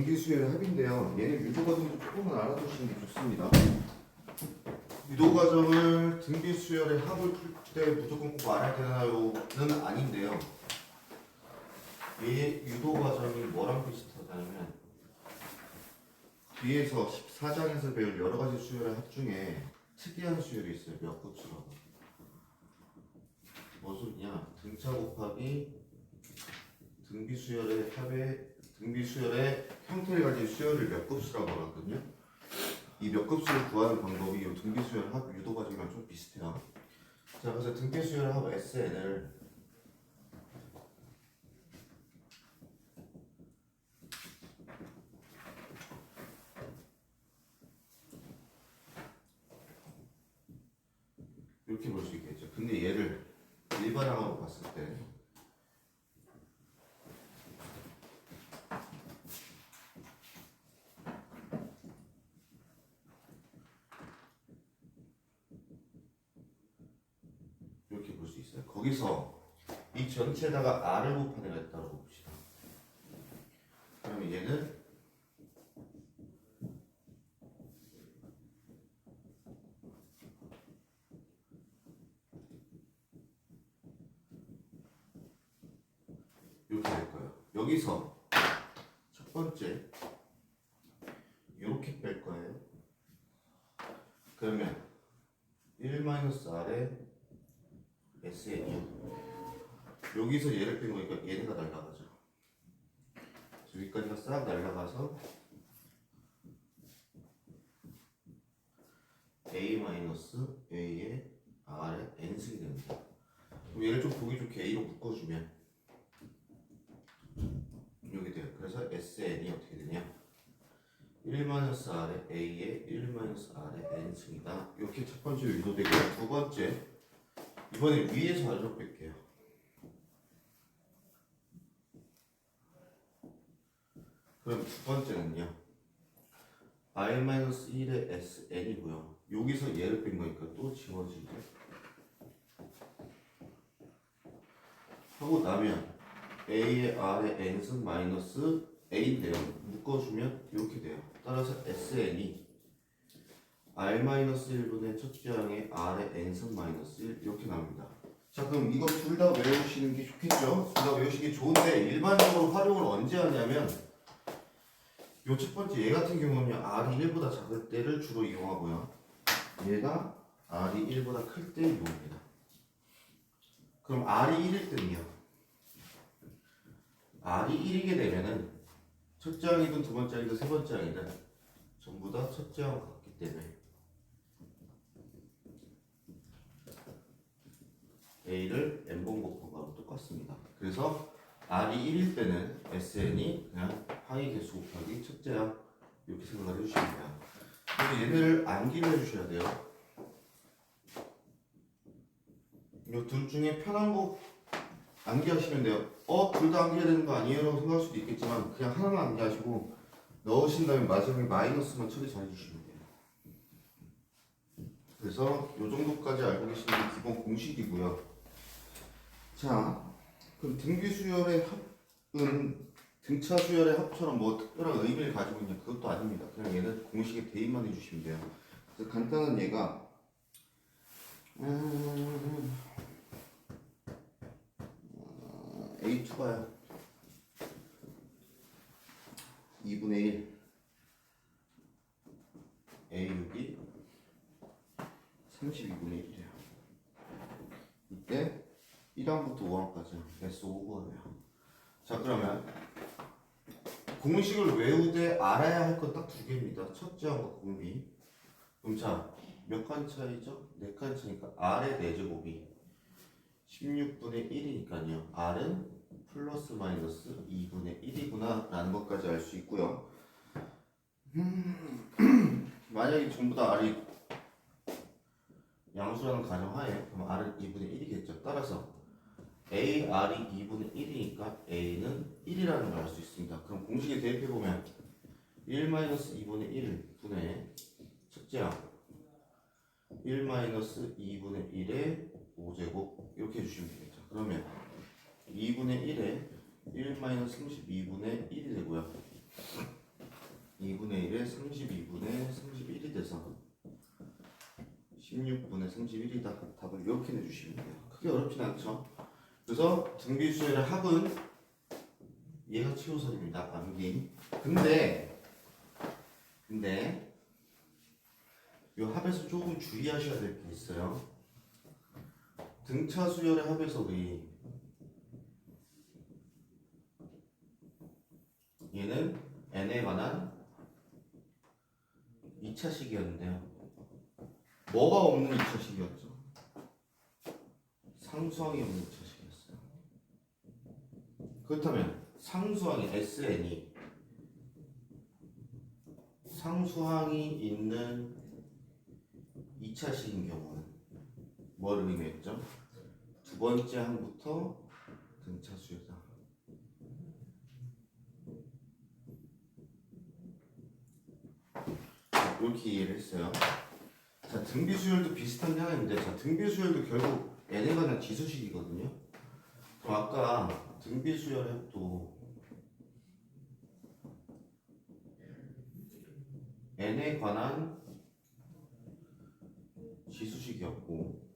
등비수열의 합인데요. 얘는 유도 과정도 조금은 알아두시는 게 좋습니다. 유도 과정을 등비수열의 합을 풀 때 무조건 꼭 알아야 되나요?는 아닌데요. 얘 유도 과정이 뭐랑 비슷하다면 뒤에서 14장에서 배울 여러 가지 수열의 합 중에 특이한 수열이 있어요. 몇 급수라고. 무슨냐? 등차 곱하기 등비수열의 합의 등비수열의 형태를 가진 수열을 몇 급수라고 하거든요. 이 몇 급수를 구하는 방법이 이 등비수열 합 유도 과정이랑 좀 비슷해요. 자, 그래서 등비수열 합 SN을 이렇게 볼 수 있겠죠. 근데 얘를 일반항으로 봤을 때 이렇게 볼 수 있어요. 거기서 이 전체에다가 R을 곱한 애가 있다고 봅시다. 그러면 얘는 이렇게 될 거예요. 여기서 첫 번째 이렇게 뺄 거예요. 그러면 1-R에 SN이요. 여기서 얘를 뺀 거니까 얘네가 날아가죠. 여기까지가 싹 날아가서 A-A의 R에 N승이 됩니다. 그럼 얘를 좀 보기 좋게 A로 묶어주면 이렇게 돼요. 그래서 SN이 어떻게 되냐? 1-R에 A의 1-R에 N승이다. 이렇게 첫 번째 유도되고요. 두 번째, 이번에 위에서 아래로 뺄게요. 그럼 두 번째는요. R-1의 SN이고요. 여기서 얘를 뺀 거니까 또 지워지죠. 하고 나면 A의 R의 N승 마이너스 A인데요. 묶어주면 이렇게 돼요. 따라서 SN이 R-1분의 첫째 항의 R의 N승 마이너스 1 이렇게 나옵니다. 자, 그럼 이거 둘 다 외우시는 게 좋겠죠? 둘 다 외우시는 게 좋은데 일반적으로 활용을 언제 하냐면 요 첫 번째 얘 같은 경우는 R이 1보다 작을 때를 주로 이용하고요. 얘가 R이 1보다 클 때 이용합니다. 그럼 R이 1일 때는요. R이 1이게 되면은 첫째 항이든 두 번째 항이든 세 번째 항이든 전부 다 첫째 항과 같기 때문에 A를 n번 곱한 거하고 똑같습니다. 그래서 R이 1일 때는 SN이 그냥 항의 개수 곱하기 첫째 항 이렇게 생각을 해주시면 돼요. 그리고 얘네를 암기를 해주셔야 돼요. 이 둘 중에 편한 거 암기하시면 돼요. 둘 다 암기해야 되는 거 아니에요? 라고 생각할 수도 있겠지만 그냥 하나만 암기하시고 넣으신 다음에 마지막에 마이너스만 처리 잘 해주시면 돼요. 그래서 이 정도까지 알고 계시는 게 기본 공식이고요. 자, 그럼 등비수열의 합은 등차 수열의 합처럼 뭐 특별한 의미를 가지고 있냐? 그것도 아닙니다. 그냥 얘는 공식에 대입만 해주시면 돼요. 그래서 간단한 예가 A2가요. 2분의 1 A6이 32분의 1이에요. 이때 1항부터 5항까지 S5구하네요. 자, 그러면 공식을 외우되 알아야 할 건 딱 두 개입니다. 첫째 항과 공비. 그럼 자, 몇 칸 차이죠? 4칸 차니까 R의 4제곱이 16분의 1이니까요. R은 플러스 마이너스 2분의 1이구나 라는 것까지 알 수 있고요. 만약에 전부 다 R이 양수라는 가정하에 그럼 R은 2분의 1이겠죠. 따라서 A, R이 2분의 1이니까 A는 1이라는 걸 알 수 있습니다. 그럼 공식에 대입해보면 1-2분의 1 분의 첫째 항 1-2분의 1의 5제곱 이렇게 해주시면 되겠죠. 그러면 2분의 1에 1-32분의 1이 되고요. 2분의 1에 32분의 31이 돼서 16분의 31이다. 답을 이렇게 내주시면 돼요. 크게 어렵진 않죠. 그래서 등비수열의 합은 얘가 치우설입니다. 암기. 근데 이 합에서 조금 주의하셔야 될 게 있어요. 등차 수열의 합에서의 얘는 n에 관한 2차식이었는데요. 뭐가 없는 2차식이었죠? 상수항이 없는 2차식이었어요. 그렇다면 상수항이 SN이 상수항이 있는 2차식인 경우는 뭘 의미했죠? 두 번째 항부터 등차 수열이다. 이렇게 이해를 했어요. 자, 등비수열도 비슷한 게 하나 있는데, 자, 등비수열도 결국 n에 관한 지수식이거든요. 그럼 아까 등비수열의 합도 n에 관한 지수식이었고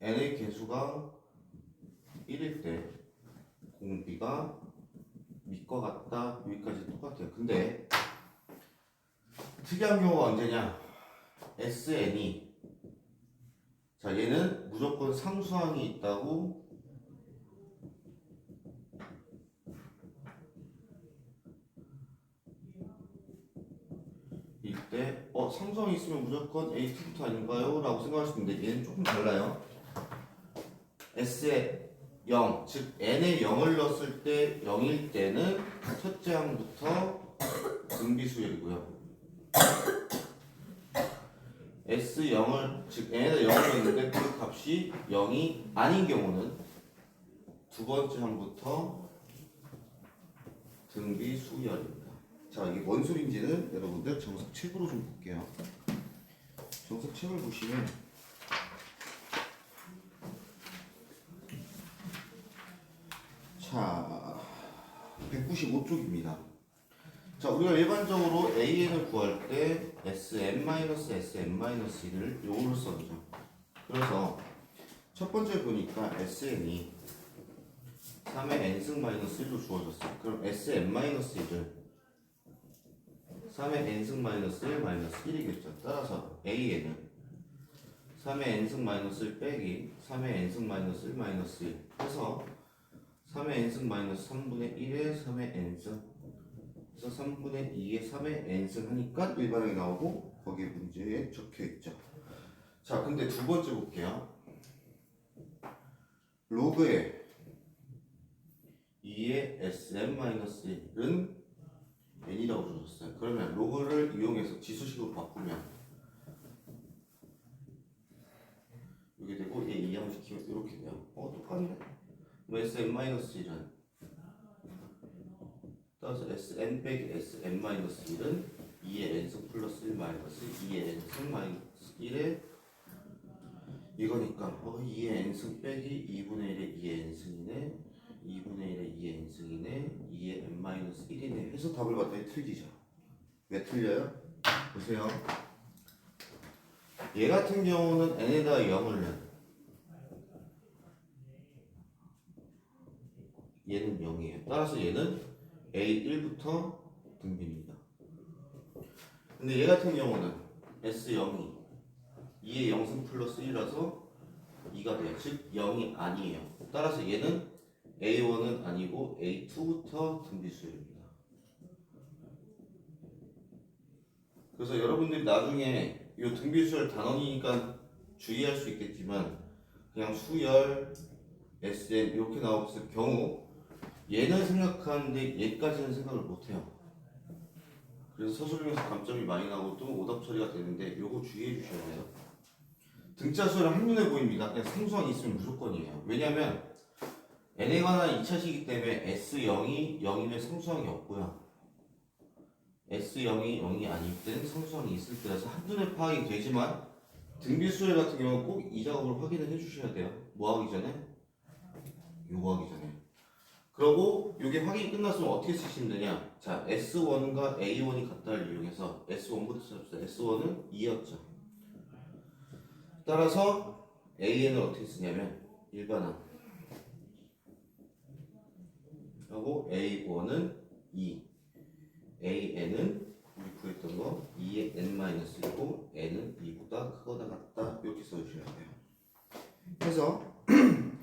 n의 개수가 1일 때 공비가 밑과 같다 여기까지 똑같아요. 근데 특이한 경우가 언제냐? SN이 자 얘는 무조건 상수항이 있다고 이때 상수항이 있으면 무조건 A2부터 아닌가요? 라고 생각할 수 있는데 얘는 조금 달라요. S에 0, 즉 N에 0을 넣었을 때 0일 때는 첫째 항부터 등비수열이고요. S0을 즉 n에다 0을 넣는데 그 값이 0이 아닌 경우는 두 번째 항부터 등비수열입니다. 자, 이게 뭔 소리인지는 여러분들 정석책으로 좀 볼게요. 정석책을 보시면 자 195쪽입니다. 자, 우리가 일반적으로 AN을 구할 때 SM-SM-1을 요거를 써주죠. 그래서 첫 번째 보니까 SN이 3의 n승 마이너스 1로 주어졌어요. 그럼 SM-1을 3의 n승 마이너스 1 마이너스 1이겠죠. 따라서 AN은 3의 n승 마이너스 1 빼기 3의 n승 마이너스 1 마이너스 1 해서 3의 n승 마이너스 3분의 1에 3의 n승 그래서 3분의 2에 3의 n승 하니까 일반항이 나오고 거기에 문제에 적혀있죠. 자, 근데 두 번째 볼게요. 로그에 2의 SM-1은 n이라고 주셨어요. 그러면 로그를 이용해서 지수식으로 바꾸면 이게 되고 얘 이항시키면 이렇게 돼요. 똑같네. SM-1은 따라서 Sn 빼기 Sn-1은 2의 n승 플러스 1 마이너스 2의 n승 마이너스 1에 이거니까 2의 n승 빼기 2분의 1의 2의 n승이네 2분의 1의 2의 n승이네 2의 n-1이네 해서 답을 봤더니 틀리죠. 왜 틀려요? 보세요. 얘 같은 경우는 n에다 0을 넣은 얘는 0이에요. 따라서 얘는 A1부터 등비입니다. 근데 얘 같은 경우는 S0이 2의 0승 플러스 1이라서 2가 돼요. 즉 0이 아니에요. 따라서 얘는 A1은 아니고 A2부터 등비수열입니다. 그래서 여러분들이 나중에 이 등비수열 단원이니까 주의할 수 있겠지만 그냥 수열, SN 이렇게 나왔을 경우 얘는 생각하는데 얘까지는 생각을 못해요. 그래서 서술 중에서 감점이 많이 나고 또 오답 처리가 되는데 요거 주의해 주셔야 돼요. 등차 수열은 한눈에 보입니다. 그냥 상수항이 있으면 무조건이에요. 왜냐면 n에 관한 2차식이기 때문에 S0이 0이면 상수항이 없고요. S0이 0이 아닐 때는 상수항이 있을 때라서 한눈에 파악이 되지만 등비수열 같은 경우는 꼭 이 작업을 확인을 해 주셔야 돼요. 뭐 하기 전에? 요거 하기 전에. 그러고 이게 확인이 끝났으면 어떻게 쓰시면 되냐? 자, S1과 A1이 같다를 이용해서 S1부터 찾읍시다. S1은 2였죠. 따라서 AN을 어떻게 쓰냐면 일반항 하고 A1은 2, AN은 우리 구했던 거 2의 N-1이고 N은 2보다 크거나 같다 이렇게 써주셔야 돼요. 그래서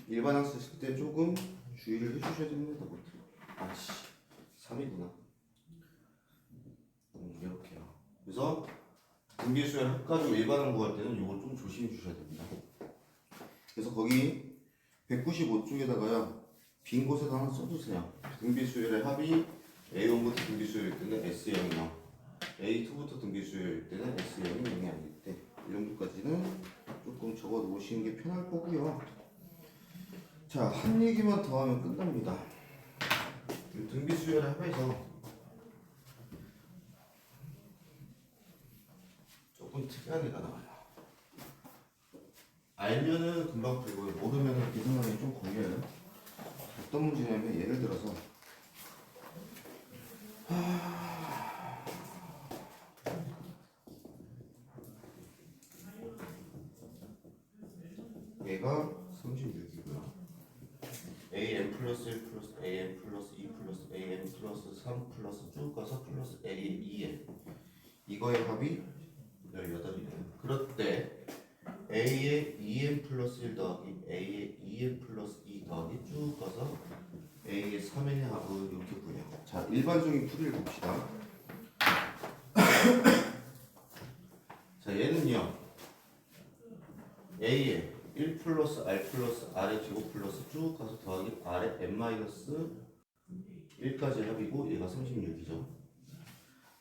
일반항 쓰실 때 조금 주의를 해주셔야 됩니다. 아씨 3이구나. 이렇게요. 그래서 등비수열 합가지고 일반항 구할 때는 이걸 좀 조심해 주셔야 됩니다. 그래서 거기 195쪽에다가요 빈 곳에다 하나 써주세요. 등비수열의 합이 A1부터 등비수열일 때는 S0이 0, A2부터 등비수열일 때는 S0이 0이 아닐 때 이 정도까지는 조금 적어 놓으시는 게 편할 거고요. 자, 한 얘기만 더 하면 끝납니다. 등비수열의 합에서 조금 특이한 애가 나와요. 알면은 금방 풀고요. 모르면은 계산하기 좀 걸려요. 어떤 문제냐면 예를 들어서 얘가 36이고요. am 플러스 1 플러스 am 플러스 2 플러스 am 플러스 3 플러스 쭉 가서 플러스 a 2n 이거의 합이 18이래요. 그럴 때 a의 2n 플러스 1 더하기 a의 2n 플러스 2 더하기 쭉 가서 a의 3n의 합을 이렇게 구해요. 자, 일반적인 풀이를 봅시다. 자, 얘는요 a의 1 플러스 r 플러스 r의 제곱 플러스 쭉 가서 더하기 r의 n 마이너스 1까지 합이고 얘가 36이죠.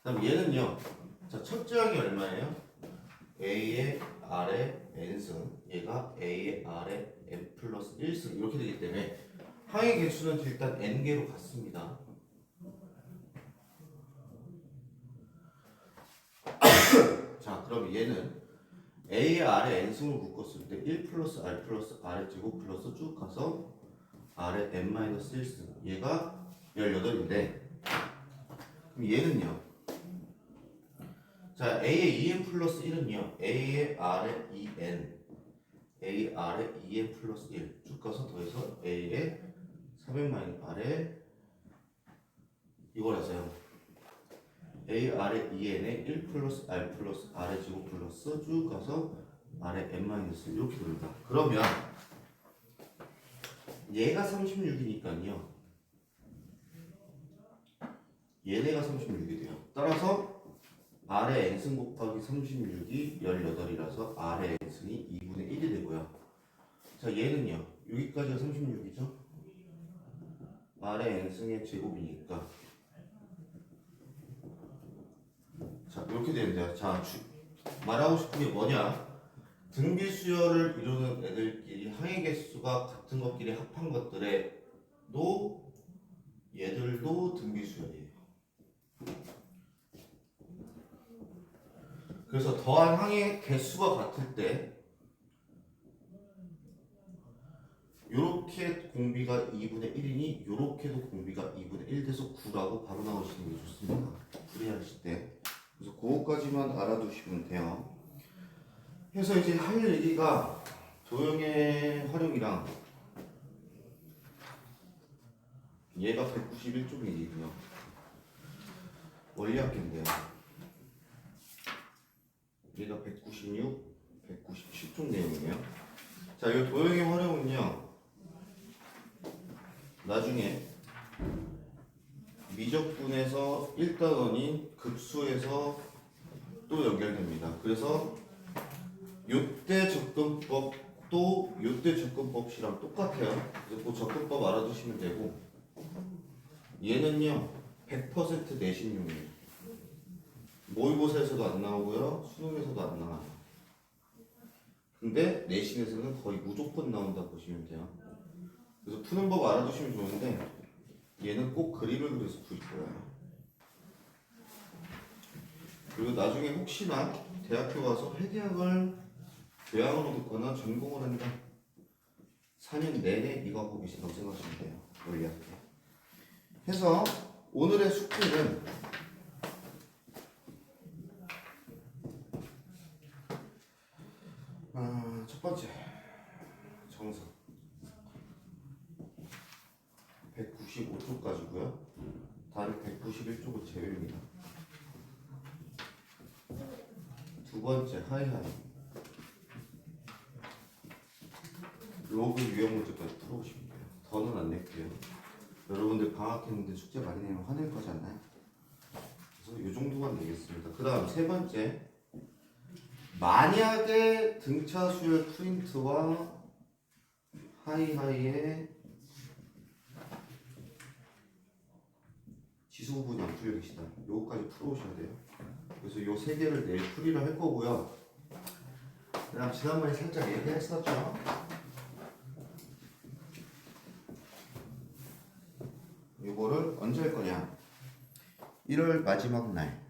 그다음 얘는요. 자, 첫째 항이 얼마예요? a의 r의 n승 얘가 a의 r의 n 플러스 1승 이렇게 되기 때문에 항의 개수는 일단 n개로 같습니다. 자, 그럼 얘는 a의 r의 n승을 묶었을 때 1 플러스 r 플러스 r의 제곱 플러스 쭉 가서 r의 n 마이너스 1승 얘가 18인데 그럼 얘는요. 자, a의 2n 플러스 1은요. a의 r의 2n a r의 2n 플러스 1 쭉 가서 더해서 a의 3n 마이너스 r의 이거라서요. a r의 2n에 1 플러스 r 플러스 r의 제곱 플러스 쭉 가서 r의 n 마이너스 이렇게 됩니다. 그러면 얘가 36이니까요. 얘네가 36이 돼요. 따라서 r의 n승 곱하기 36이 18이라서 r의 n승이 2분의 1이 되고요. 자, 얘는요. 여기까지가 36이죠. r의 n승의 제곱이니까 자, 이렇게 되는데요. 자, 말하고 싶은 게 뭐냐? 등비수열을 이루는 애들끼리 항의 개수가 같은 것끼리 합한 것들에도 얘들도 등비수열이에요. 그래서 더한 항의 개수가 같을 때 요렇게 공비가 2분의 1이니 요렇게도 공비가 2분의 1 돼서 9라고 바로 나오시는 게 좋습니다. 풀이하실 때. 그래서 그거까지만 알아두시면 돼요. 그래서 이제 할 얘기가 도형의 활용이랑 얘가 191쪽이거든요. 원리학계인데요. 얘가 196, 197쪽 내용이에요. 자, 이 도형의 활용은요. 나중에 미적분에서 1단원인 급수에서 또 연결됩니다. 그래서 요때 접근법도 요때 접근법이랑 똑같아요. 그래서 그 접근법 알아두시면 되고 얘는요 100% 내신용이에요. 모의고사에서도 안 나오고요. 수능에서도 안 나와요. 근데 내신에서는 거의 무조건 나온다고 보시면 돼요. 그래서 푸는 법 알아두시면 좋은데 얘는 꼭 그림을 그려서 풀 거예요. 그리고 나중에 혹시나 대학교 가서 회계학을 교양으로 듣거나 전공을 한다. 4년 내내 이거 하고 계신다고 생각하시면 돼요. 원리학 때. 해서 오늘의 숙제는 첫 번째 정석 195쪽까지고요. 다른 191쪽은 제외입니다. 두 번째 하이하이 로그 유형 문제까지 풀어보시면 돼요. 더는 안 낼게요. 여러분들 방학했는데 숙제 많이 내면 화낼 거지 않나요? 그래서 이 정도만 내겠습니다. 그 다음 세 번째 만약에 등차 수열 프린트와 하이하이의 지수 부분이 안 풀려 계시다. 요거까지 풀어오셔야 돼요. 그래서 요 세 개를 내일 풀이를 할 거고요. 그 다음 지난번에 살짝 얘기했었죠. 요거를 언제 할 거냐? 1월 마지막 날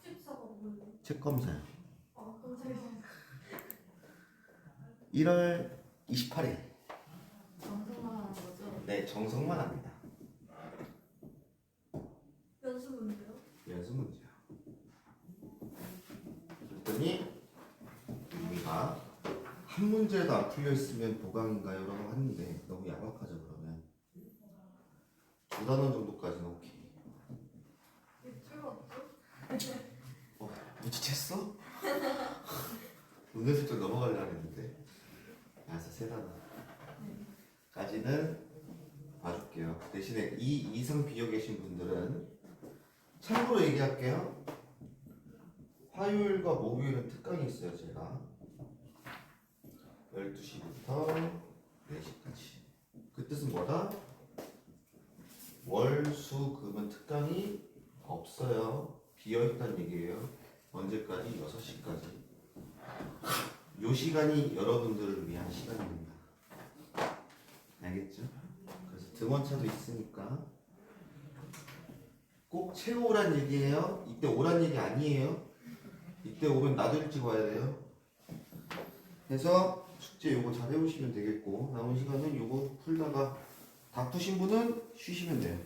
특집사가 뭐예요? 책 검사요. 아, 깜짝이야. 1월 28일. 방송만 하는 거죠? 네, 정석만 합니다. 연습 문제요? 연습 문제야. 그랬더니 우리가 한 문제도 안 풀려 있으면 보강인가요? 라고 하는데 너무 야박하죠. 그러면 두 단원 정도까지는 오케이. 틀렸죠? 눈치챘어? 눈에 슬쩍 넘어가려고 했는데 알았어, 세 단원까지는 봐줄게요. 대신에 이 이상 비어 계신 분들은 참고로 얘기할게요. 화요일과 목요일은 특강이 있어요. 제가 12시부터 4시까지. 그 뜻은 뭐다? 월, 수, 금은 특강이 없어요. 비어있다는 얘기예요. 언제까지? 6시까지. 요 시간이 여러분들을 위한 시간입니다. 알겠죠? 그래서 등원차도 있으니까 꼭 채우란 얘기예요. 이때 오란 얘기 아니에요. 이때 오면 나도 일찍 와야 돼요. 그래서 숙제 요거 잘 해오시면 되겠고 남은 시간은 요거 풀다가 다 푸신 분은 쉬시면 돼요.